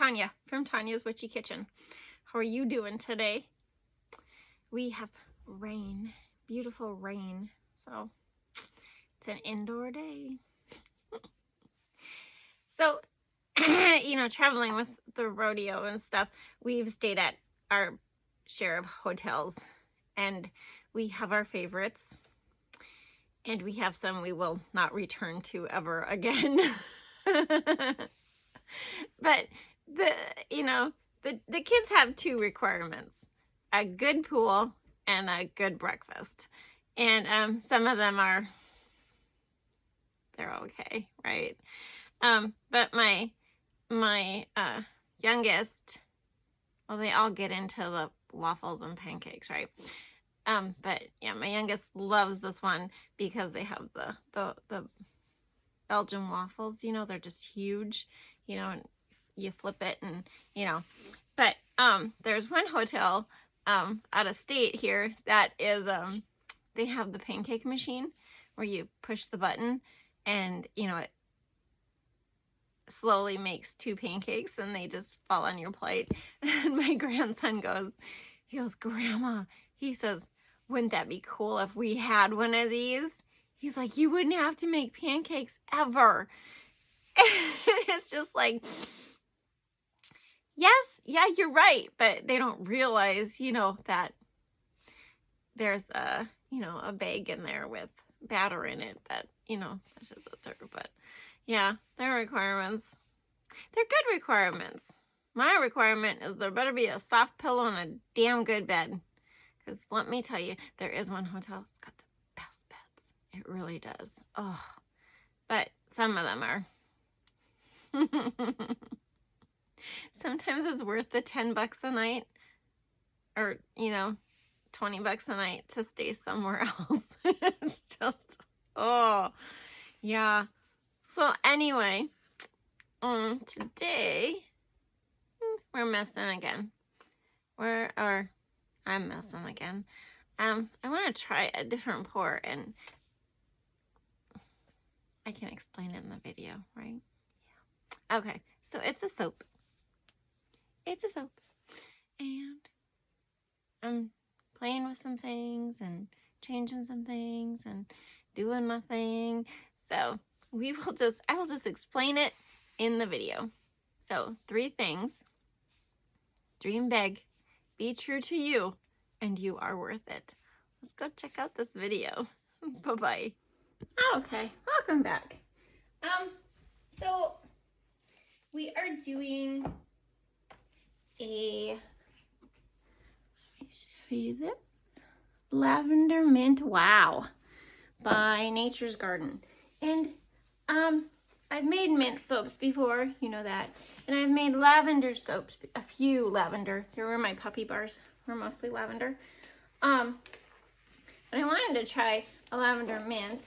Tonya from Tonya's Witchy Kitchen. How are you doing today? We have rain, beautiful rain, so it's an indoor day. So, traveling with the rodeo and stuff, we've stayed at our share of hotels, and we have our favorites, and we have some we will not return to ever again. But the kids have two requirements: a good pool and a good breakfast. And some of them they're okay, right? But my youngest, well, they all get into the waffles and pancakes, right? But yeah, my youngest loves this one because they have the Belgian waffles, they're just huge, and you flip it and, but there's one hotel out of state here that is, they have the pancake machine where you push the button and, it slowly makes two pancakes and they just fall on your plate. And my grandson goes, Grandma, he says, wouldn't that be cool if we had one of these? He's like, you wouldn't have to make pancakes ever. And it's just like, yes, yeah, you're right. But they don't realize, that there's a bag in there with batter in it that, that's just a third. But yeah, their requirements, they're good requirements. My requirement is there better be a soft pillow and a damn good bed. Because let me tell you, there is one hotel that's got the best beds. It really does. Oh, but some of them are. Sometimes it's worth the $10 a night or, $20 a night to stay somewhere else. It's just, oh, yeah. So anyway, today we're messing again. I'm messing again. I want to try a different pour, and I can explain it in the video, right? Yeah. Okay, so it's a soap. It's a soap. And I'm playing with some things and changing some things and doing my thing. So I will just explain it in the video. So 3 things. Dream big. Be true to you, and you are worth it. Let's go check out this video. Bye-bye. Okay, welcome back. So we are doing let me show you this. Lavender Mint Wow by Nature's Garden. And I've made mint soaps before, you know that. And I've made lavender soaps, a few lavender. They were my puppy bars, were mostly lavender. But I wanted to try a lavender mint.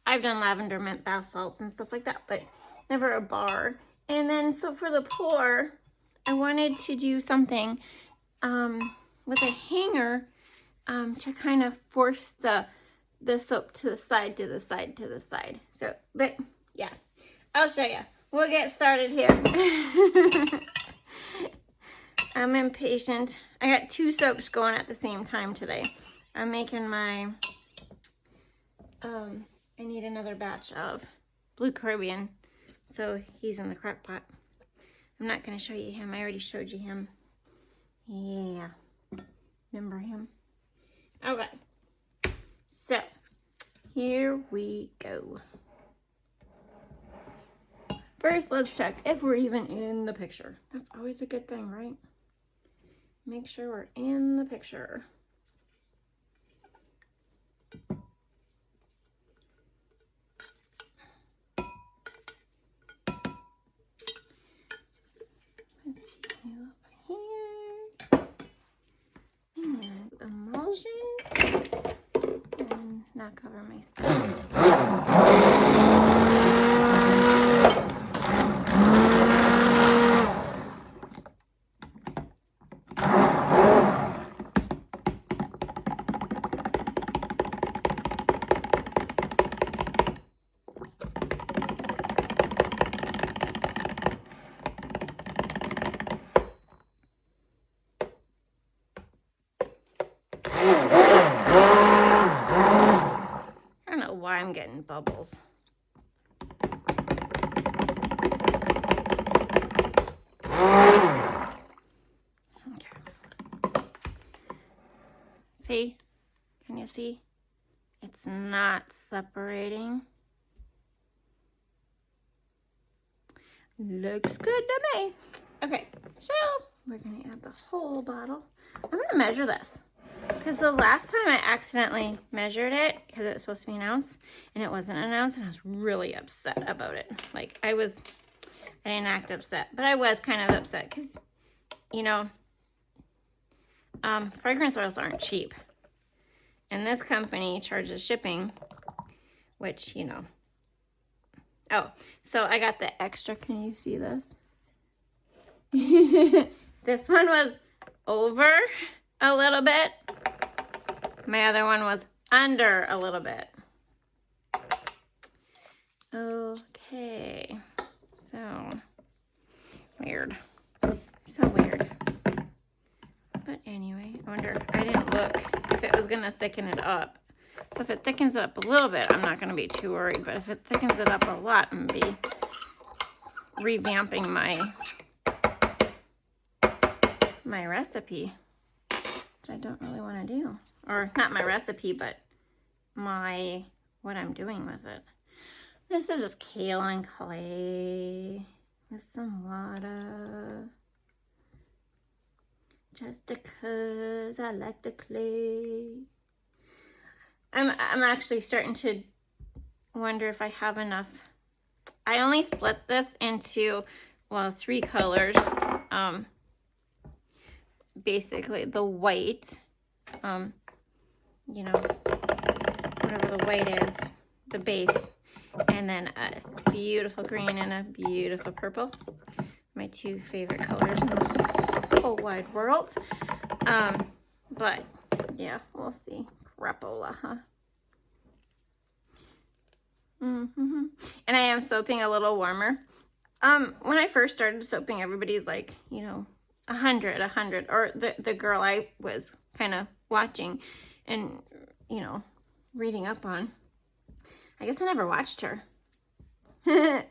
I've done lavender mint bath salts and stuff like that, but never a bar. And then, so for the pour, I wanted to do something with a hanger to kind of force the soap to the side, to the side, to the side. So, but yeah, I'll show you. We'll get started here. I'm impatient. I got 2 soaps going at the same time today. I'm making my, I need another batch of Blue Caribbean. So he's in the crock pot. I'm not going to show you him. I already showed you him. Yeah. Remember him? Okay. So, here we go. First, let's check if we're even in the picture. That's always a good thing, right? Make sure we're in the picture. Put you over here. And emulsion. And not cover my stuff. bubbles. Okay. See? Can you see? It's not separating. Looks good to me. Okay, so we're gonna add the whole bottle. I'm gonna measure this because the last time I accidentally measured it because it was supposed to be an ounce and it wasn't an ounce, and I was really upset about it. Like I didn't act upset, but I was kind of upset because, you know, fragrance oils aren't cheap, and this company charges shipping, which, you know. Oh, so I got the extra. Can you see this? This one was over a little bit. My other one was under a little bit. Okay. So weird. So weird. But anyway, I wonder, I didn't look if it was going to thicken it up. So if it thickens it up a little bit, I'm not going to be too worried. But if it thickens it up a lot, I'm going to be revamping my recipe, which I don't really want to do. Or not my recipe, but what I'm doing with it. This is just kale and clay with some water. Just because I like the clay. I'm actually starting to wonder if I have enough. I only split this into, well, 3 colors. Basically the white, you know, whatever the white is, the base, and then a beautiful green and a beautiful purple. My 2 favorite colors in the whole wide world. But yeah, we'll see. Crapola, huh? And I am soaping a little warmer. When I first started soaping, everybody's like, you know, 100, or the girl I was kind of watching and, you know, reading up on. I guess I never watched her. It's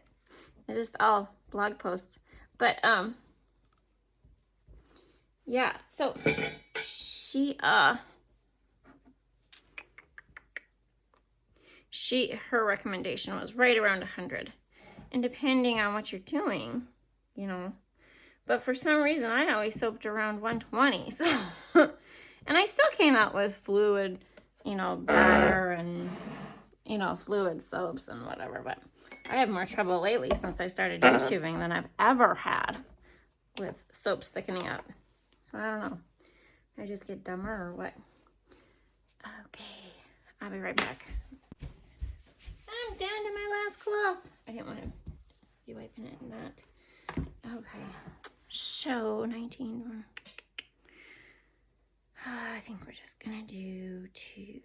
just all blog posts. But, yeah, so her recommendation was right around 100. And depending on what you're doing, you know, but for some reason I always soaped around 120. So, and I still came out with fluid, you know, batter and, you know, fluid soaps and whatever. But I have more trouble lately since I started YouTubing than I've ever had with soaps thickening up. So I don't know. I just get dumber or what? Okay, I'll be right back. I'm down to my last cloth. I didn't want to be wiping it in that. Okay, so 19. I think we're just gonna do 2.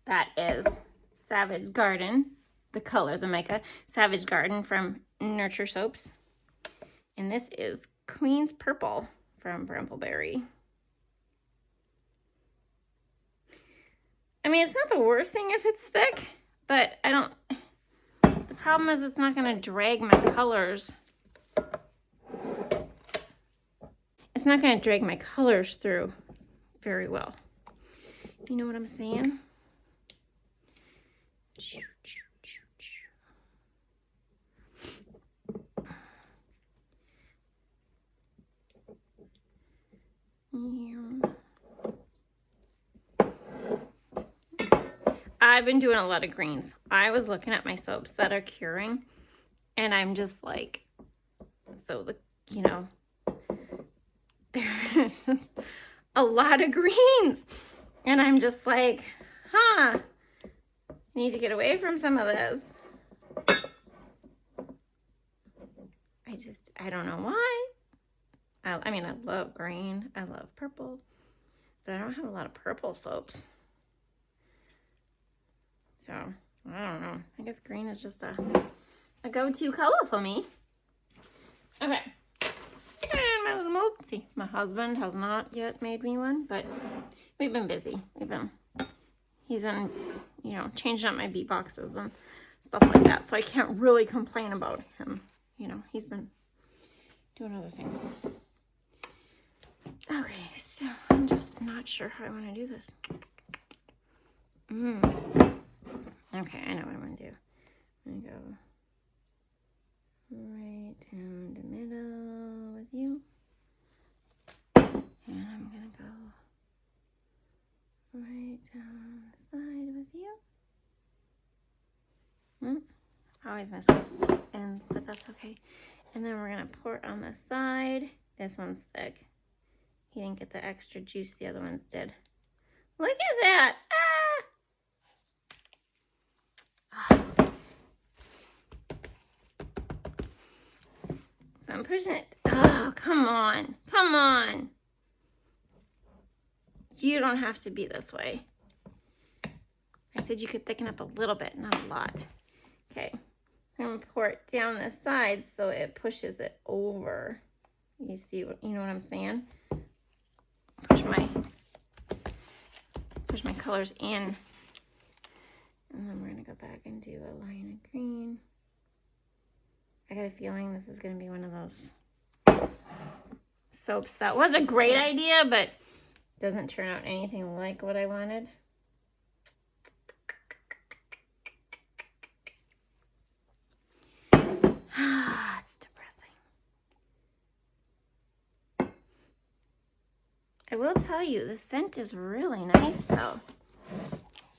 That is Savage Garden, the color, the mica, Savage Garden from Nurture Soaps. And this is Queen's Purple from Brambleberry. I mean, it's not the worst thing if it's thick, but the problem is it's not going to drag my colors. It's not going to drag my colors through very well. You know what I'm saying? I've been doing a lot of greens. I was looking at my soaps that are curing, and I'm just like, so you know, there's just a lot of greens, and I'm just like, I need to get away from some of this. I don't know why. I mean, I love green. I love purple. But I don't have a lot of purple soaps. So, I don't know. I guess green is just a go-to color for me. Okay. mold. See, my husband has not yet made me one, but we've been busy. He's been, you know, changing up my beat boxes and stuff like that. So I can't really complain about him. You know, he's been doing other things. Okay, so I'm just not sure how I want to do this. Okay, I know what I'm going to do. I'm going to go right down the middle with you. And I'm going to go right down the side with you. I always miss those ends, but that's okay. And then we're going to pour on the side. This one's thick. He didn't get the extra juice the other ones did. Look at that. So I'm pushing it. Oh, come on. Come on. You don't have to be this way. I said you could thicken up a little bit, not a lot. Okay. I'm going to pour it down the side so it pushes it over. You see what, you know what I'm saying? Push my colors in. And then we're going to go back and do a line of green. I got a feeling this is going to be one of those soaps. That was a great idea, but doesn't turn out anything like what I wanted. It's depressing. I will tell you, the scent is really nice though.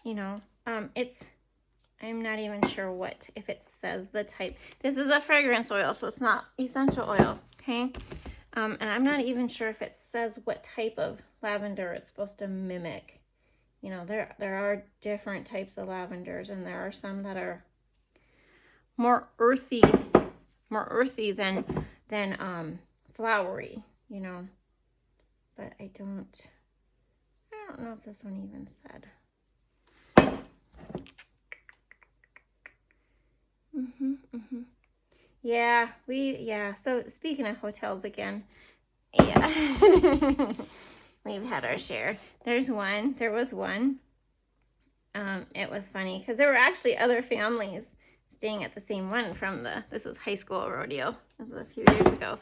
You know, I'm not even sure if it says the type. This is a fragrance oil, so it's not essential oil, okay? And I'm not even sure if it says what type of lavender it's supposed to mimic. You know, there are different types of lavenders, and there are some that are more earthy than flowery, you know. But I don't know if this one even said. Yeah, so speaking of hotels again, yeah, we've had our share. There was one, it was funny, because there were actually other families staying at the same one from this is high school rodeo, this is a few years ago,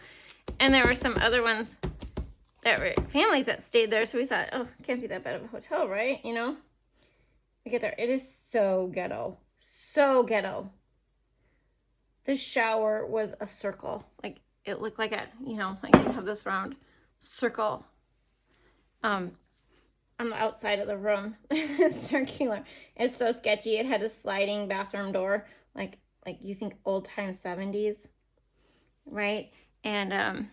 and there were some other ones that were families that stayed there, so we thought, oh, it can't be that bad of a hotel, right, you know? We get there, it is so ghetto. The shower was a circle. Like, it looked like a, you know, like you have this round circle on the outside of the room. Circular. It's so sketchy. It had a sliding bathroom door, like you think old time 70s, right? And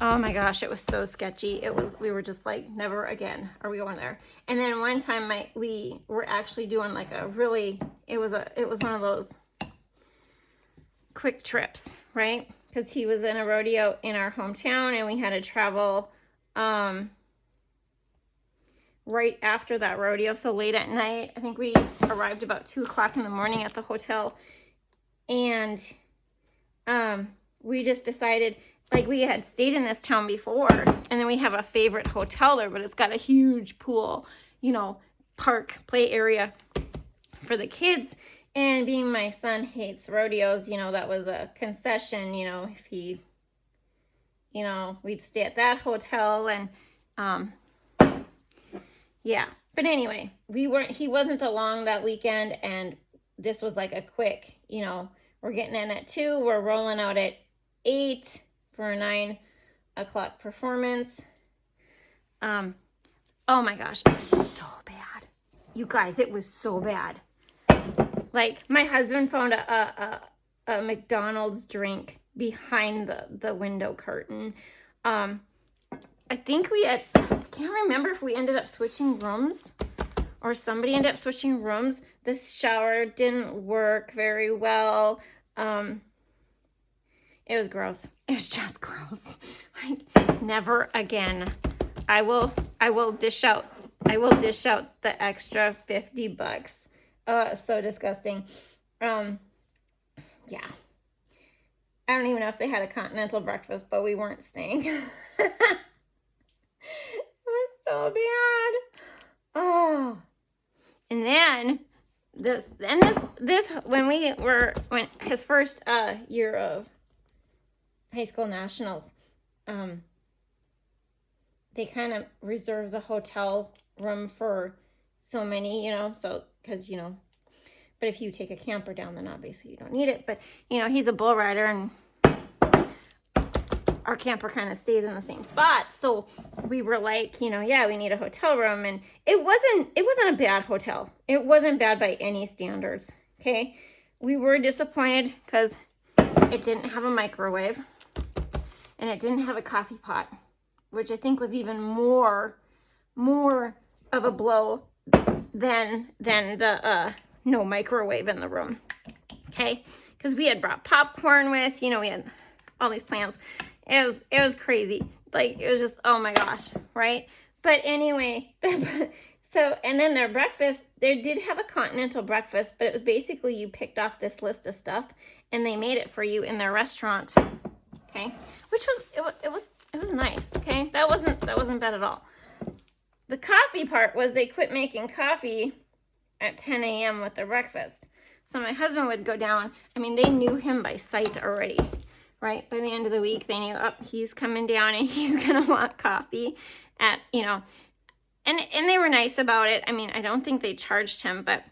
oh my gosh, it was so sketchy. We were just like, never again are we going there. And then one time we were actually doing like it was one of those quick trips, right? Because he was in a rodeo in our hometown, and we had to travel right after that rodeo, so late at night. I think we arrived about 2 o'clock in the morning at the hotel, and we just decided, like, we had stayed in this town before, and then we have a favorite hotel there, but it's got a huge pool, you know, park play area for the kids. And being my son hates rodeos, you know, that was a concession, you know, if he, you know, we'd stay at that hotel, and yeah. But anyway, he wasn't along that weekend, and this was like a quick, you know, we're getting in at 2, we're rolling out at 8 for a 9 o'clock performance. Oh my gosh, it was so bad. You guys, it was so bad. Like, my husband found a McDonald's drink behind the window curtain. I think I can't remember if we ended up switching rooms or somebody ended up switching rooms. This shower didn't work very well. It was gross. It was just gross. Like, never again. I will dish out the extra $50. So disgusting. Yeah. I don't even know if they had a continental breakfast, but we weren't staying. It was so bad. Oh. And then this when his first year of high school nationals, they kind of reserve the hotel room for so many, so because but if you take a camper down, then obviously you don't need it. But he's a bull rider, and our camper kind of stays in the same spot. So we were like, yeah, we need a hotel room. And it wasn't a bad hotel. It wasn't bad by any standards. Okay. We were disappointed because it didn't have a microwave and it didn't have a coffee pot, which I think was even more of a blow than the no microwave in the room. Okay. Because we had brought popcorn with, we had all these plans. It was crazy. Like, it was just, oh my gosh, right? But anyway, so, and then their breakfast, they did have a continental breakfast, but it was basically you picked off this list of stuff and they made it for you in their restaurant. Okay. Which was, it was nice. Okay. That wasn't bad at all. The coffee part was they quit making coffee at 10 a.m. with their breakfast. So my husband would go down. I mean, they knew him by sight already. Right? By the end of the week, they knew, he's coming down and he's going to want coffee at, and they were nice about it. I mean, I don't think they charged him, but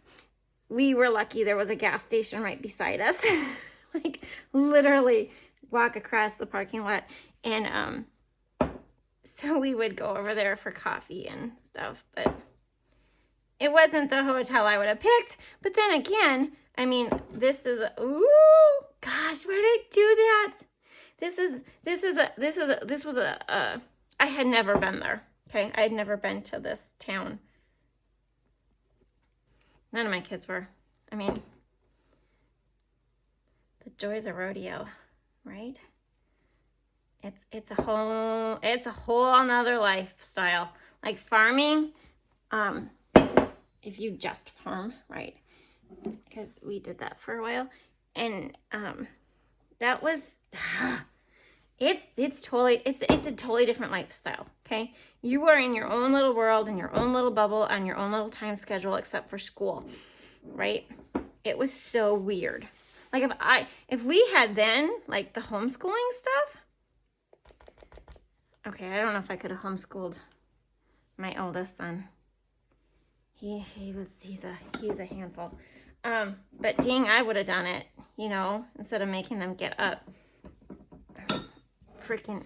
we were lucky there was a gas station right beside us. Like, literally walk across the parking lot. And so we would go over there for coffee and stuff, but it wasn't the hotel I would have picked. But then again, I mean, this ooh, gosh, why did I do that? This was I had never been there. Okay. I had never been to this town. None of my kids were. I mean, the joys of rodeo, right? It's a whole nother lifestyle. Like farming, if you just farm, right? Because we did that for a while, and that was it's a totally different lifestyle. Okay, you are in your own little world, in your own little bubble, on your own little time schedule, except for school, right? It was so weird. Like if we had then like the homeschooling stuff. Okay, I don't know if I could have homeschooled my oldest son. He's a handful. But dang, I would have done it, instead of making them get up freaking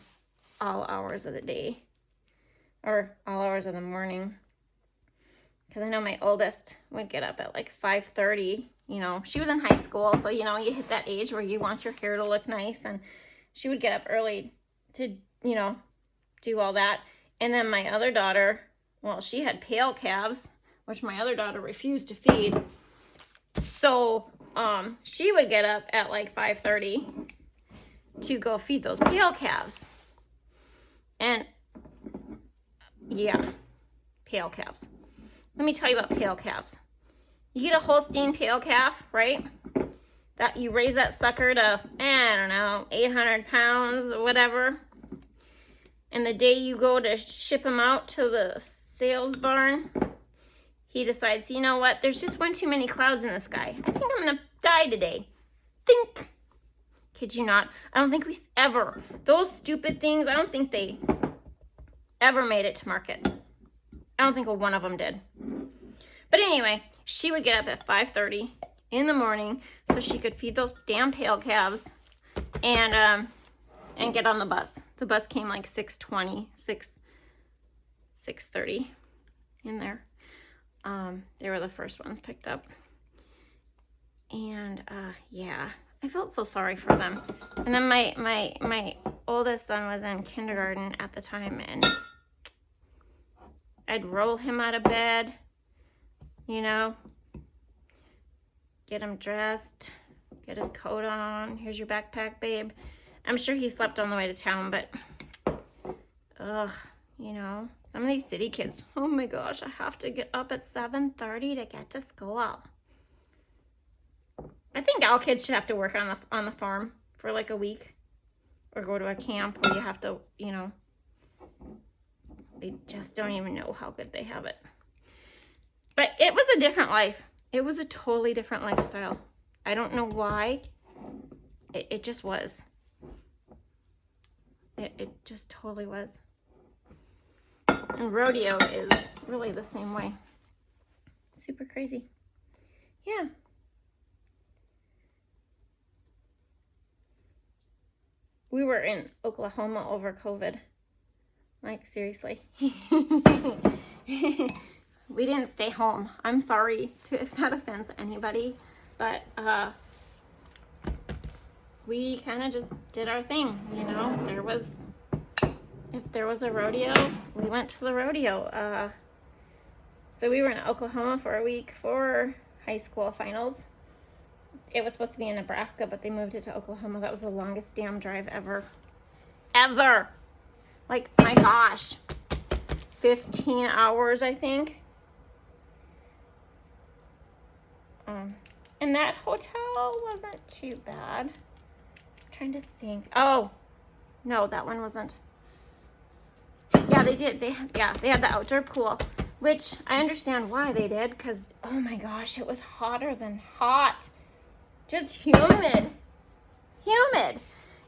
all hours of the day or all hours of the morning. Because I know my oldest would get up at like 5:30. She was in high school, so you hit that age where you want your hair to look nice, and she would get up early to do all that. And then my other daughter, well, she had pale calves, which my other daughter refused to feed. So she would get up at like 5:30 to go feed those pale calves. And yeah, pale calves. Let me tell you about pale calves. You get a Holstein pale calf, right? That you raise that sucker to, I don't know, 800 pounds or whatever. And the day you go to ship him out to the sales barn, he decides, you know what? There's just one too many clouds in the sky. I think I'm going to die today. Think. Kid you not. I don't think those stupid things, I don't think they ever made it to market. I don't think one of them did. But anyway, she would get up at 5:30 in the morning so she could feed those damn pale calves and get on the bus. The bus came like 6:20, 6:30 in there. They were the first ones picked up. And yeah, I felt so sorry for them. And then my oldest son was in kindergarten at the time, and I'd roll him out of bed, get him dressed, get his coat on. Here's your backpack, babe. I'm sure he slept on the way to town, but some of these city kids, oh my gosh, I have to get up at 7:30 to get to school. I think all kids should have to work on the farm. for like a week, or go to a camp where you have to, you know, I just don't even know how good they have it. But it was a different life. It was a totally different lifestyle. I don't know why. It just was. It just totally was. And rodeo is really the same way. Super crazy. Yeah. We were in Oklahoma over COVID. Like, seriously. We didn't stay home. I'm sorry if that offends anybody, but we kind of just did our thing, you know. If there was a rodeo, we went to the rodeo. So we were in Oklahoma for a week for high school finals. It was supposed to be in Nebraska, but they moved it to Oklahoma. That was the longest damn drive ever. Ever! Like, my gosh. 15 hours, I think. And that hotel wasn't too bad. I'm trying to think. Oh, no, that one wasn't. Yeah, they did. They had the outdoor pool, which I understand why they did, because, oh my gosh, it was hotter than hot. Just humid. Humid.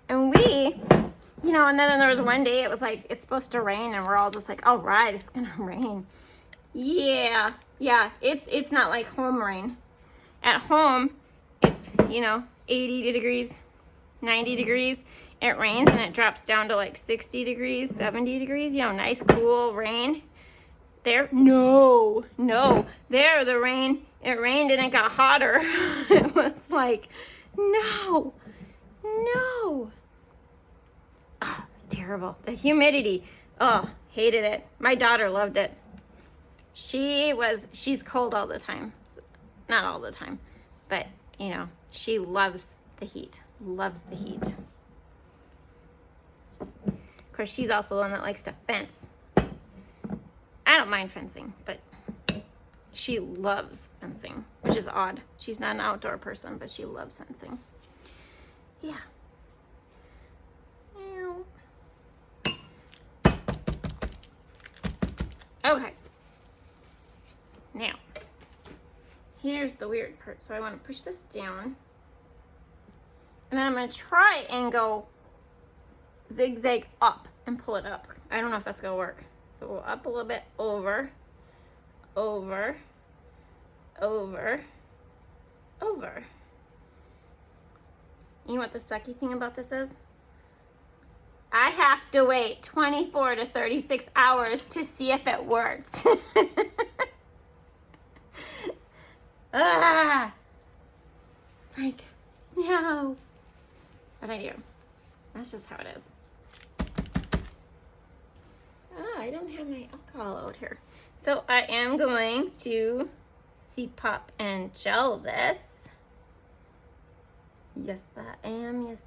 And we, you know, and then there was one day it was like, it's supposed to rain, and we're all just like, all right, it's gonna rain. Yeah, it's not like home rain. At home, it's, you know, 80 degrees, 90 degrees. It rains and it drops down to like 60 degrees, 70 degrees, you know, nice cool rain. There, no. There, the rain, it rained and it got hotter. It was like, no. Oh, it's terrible. The humidity, oh, hated it. My daughter loved it. She's cold all the time. Not all the time, but, you know, she loves the heat. Loves the heat. Of course, she's also the one that likes to fence. I don't mind fencing, but she loves fencing, which is odd. She's not an outdoor person, but she loves fencing. Yeah. Okay. Now, here's the weird part. So I want to push this down. And then I'm going to try and go zigzag up and pull it up. I don't know if that's going to work. So we'll up a little bit, over. You know what the sucky thing about this is? I have to wait 24 to 36 hours to see if it worked. Like, no. But I do. That's just how it is. I don't have my alcohol out here. So I am going to pop and gel this. Yes, I am. It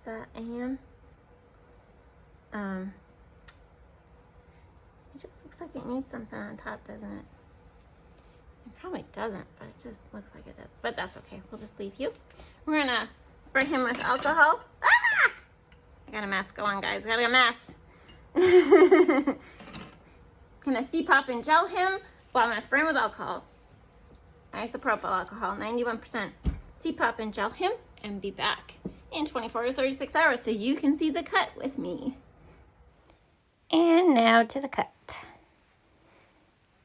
just looks like it needs something on top, doesn't it? It probably doesn't, but it just looks like it does. But that's okay. We'll just leave you. We're gonna spray him with alcohol. Ah! I got a mask going, guys. I got a mask. Gonna pop and gel him. Well, I'm gonna spray him with alcohol. Isopropyl alcohol, 91%. Pop and gel him, and be back in 24 to 36 hours so you can see the cut with me. And now to the cut.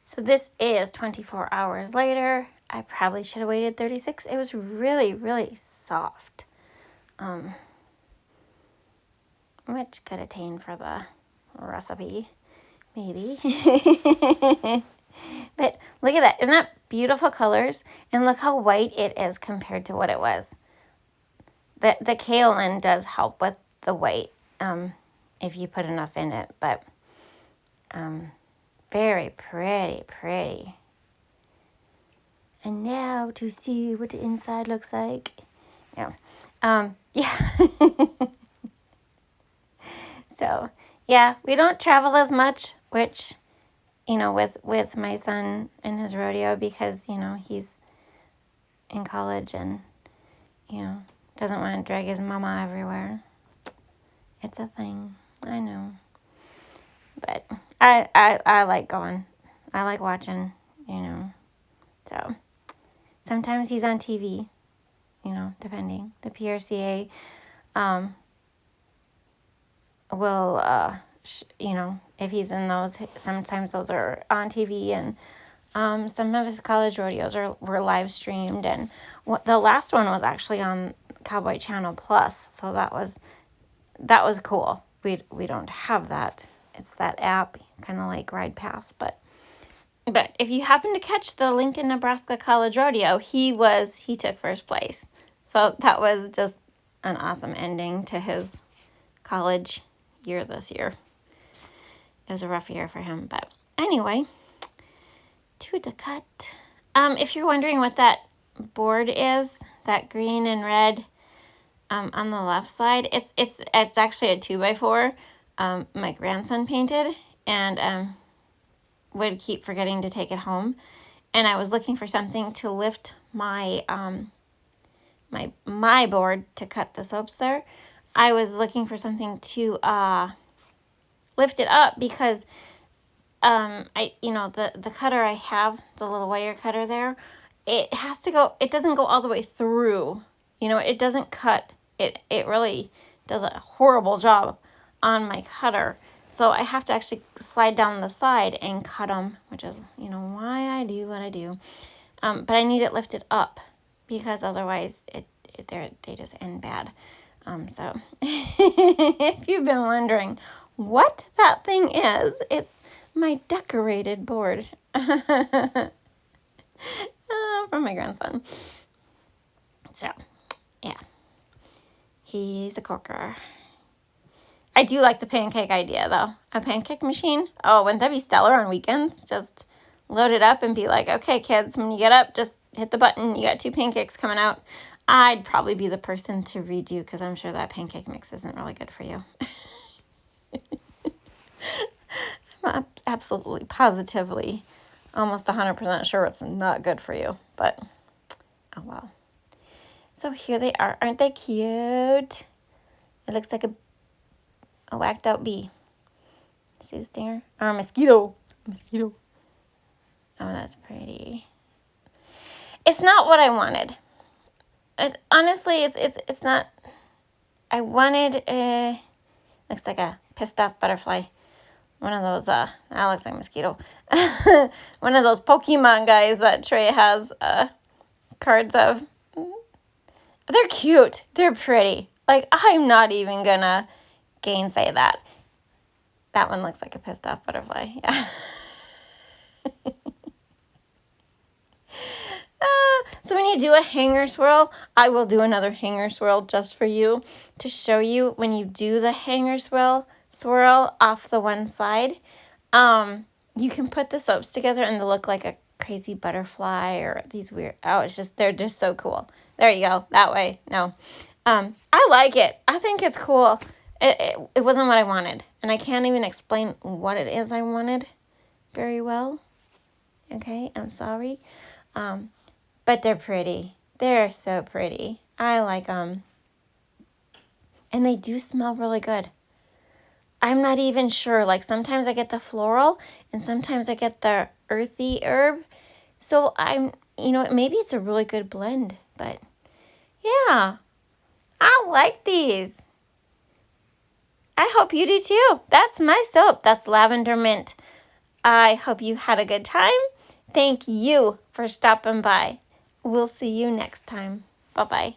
So this is 24 hours later. I probably should have waited 36. It was really, really soft. Which could attain for the recipe, maybe. But look at that. Isn't that beautiful colors? And look how white it is compared to what it was. The kaolin does help with the white if you put enough in it. But very pretty. And now to see what the inside looks like. Yeah. So, yeah, we don't travel as much, which, you know, with my son and his rodeo because, you know, he's in college and, you know, doesn't want to drag his mama everywhere. It's a thing. I know. But I like going. I like watching, So sometimes he's on TV, depending. The PRCA will, if he's in those, sometimes those are on TV, and some of his college rodeos were live streamed, and the last one was actually on Cowboy Channel Plus, so that was cool. We don't have that. It's that app, kind of like Ride Pass, but if you happen to catch the Lincoln, Nebraska College Rodeo, he took first place. So that was just an awesome ending to his college year this year. It was a rough year for him, but anyway, to the cut. If you're wondering what that board is, that green and red on the left side, it's actually a 2x4. My grandson painted, and would keep forgetting to take it home, and I was looking for something to lift my my board to cut the soaps there. I was looking for something to lift it up, because the cutter I have, the little wire cutter there, it doesn't go all the way through. It doesn't cut. It really does a horrible job on my cutter. So I have to actually slide down the side and cut them, which is, why I do what I do. But I need it lifted up, because otherwise they just end bad. So if you've been wondering what that thing is, it's my decorated board from my grandson. So, yeah, he's a corker. I do like the pancake idea, though. A pancake machine? Oh, wouldn't that be stellar on weekends? Just load it up and be like, okay, kids, when you get up, just hit the button. You got 2 pancakes coming out. I'd probably be the person to redo, because I'm sure that pancake mix isn't really good for you. I'm absolutely, positively, almost 100% sure it's not good for you. But, oh well. So here they are. Aren't they cute? It looks like a whacked out bee. See the stinger? Or a mosquito. Mosquito. Oh, that's pretty. It's not what I wanted. Honestly, it's not. I wanted looks like a pissed off butterfly. One of those, that looks like a mosquito. One of those Pokemon guys that Trey has cards of. They're cute. They're pretty. Like, I'm not even gonna gainsay that. That one looks like a pissed off butterfly. Yeah. So when you do a hanger swirl, I will do another hanger swirl just for you, to show you when you do the hanger swirl off the one side. You can put the soaps together and they'll look like a crazy butterfly or these weird. Oh, they're just so cool. There you go. That way. No. I like it. I think it's cool. It wasn't what I wanted, and I can't even explain what it is I wanted very well. Okay, I'm sorry. But they're pretty. They're so pretty. I like them. And they do smell really good. I'm not even sure. Like, sometimes I get the floral and sometimes I get the earthy herb. So maybe it's a really good blend. But yeah, I like these. I hope you do too. That's my soap. That's lavender mint. I hope you had a good time. Thank you for stopping by. We'll see you next time. Bye-bye.